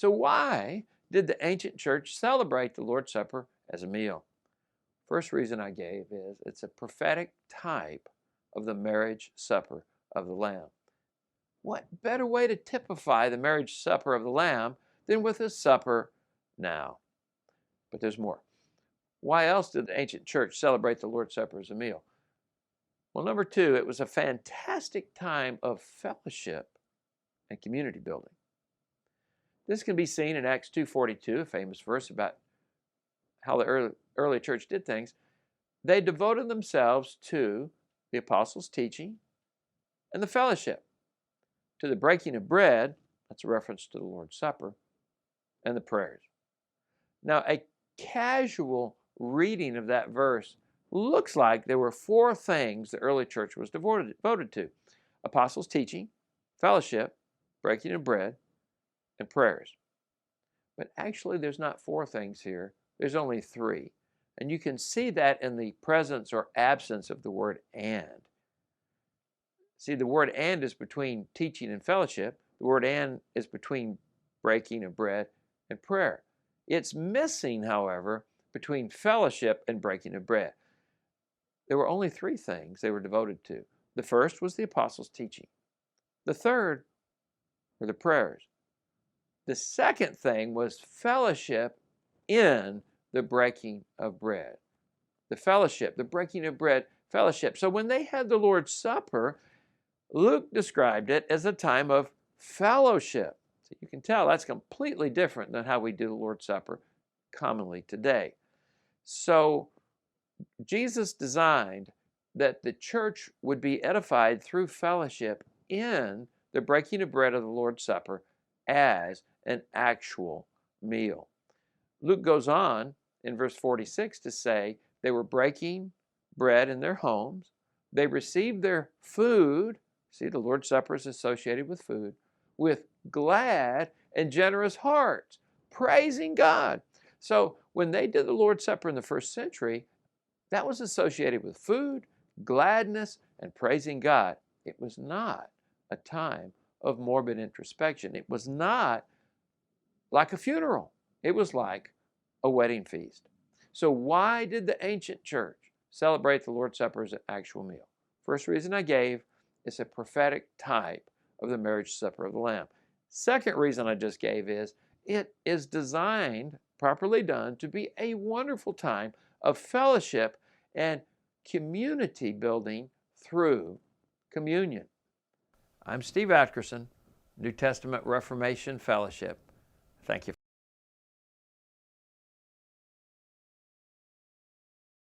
So why did the ancient church celebrate the Lord's Supper as a meal? First reason I gave is it's a prophetic type of the marriage supper of the Lamb. What better way to typify the marriage supper of the Lamb than with a supper now? But there's more. Why else did the ancient church celebrate the Lord's Supper as a meal? Well, number two, it was a fantastic time of fellowship and community building. This can be seen in Acts 2:42, a famous verse about how the early church did things. They devoted themselves to the apostles' teaching and the fellowship, to the breaking of bread, that's a reference to the Lord's Supper, and the prayers. Now, a casual reading of that verse looks like there were four things the early church was devoted to: apostles' teaching, fellowship, breaking of bread, and prayers. But actually, there's not four things here. There's only three. And you can see that in the presence or absence of the word and. See, the word and is between teaching and fellowship. The word and is between breaking of bread and prayer. It's missing, however, between fellowship and breaking of bread. There were only three things they were devoted to. The first was the apostles' teaching. The third were the prayers. The second thing was fellowship in the breaking of bread. The fellowship, the breaking of bread, fellowship. So when they had the Lord's Supper, Luke described it as a time of fellowship. So you can tell that's completely different than how we do the Lord's Supper commonly today. So Jesus designed that the church would be edified through fellowship in the breaking of bread of the Lord's Supper as an actual meal. Luke goes on in verse 46 to say they were breaking bread in their homes. They received their food. See, the Lord's Supper is associated with food, with glad and generous hearts, praising God. So when they did the Lord's Supper in the first century, that was associated with food, gladness, and praising God. It was not a time of morbid introspection. It was not like a funeral. It was like a wedding feast. So why did the ancient church celebrate the Lord's Supper as an actual meal? First reason I gave is a prophetic type of the marriage supper of the Lamb. Second reason I just gave is it is designed, properly done, to be a wonderful time of fellowship and community building through communion. I'm Steve Atkerson, New Testament Reformation Fellowship. Thank you.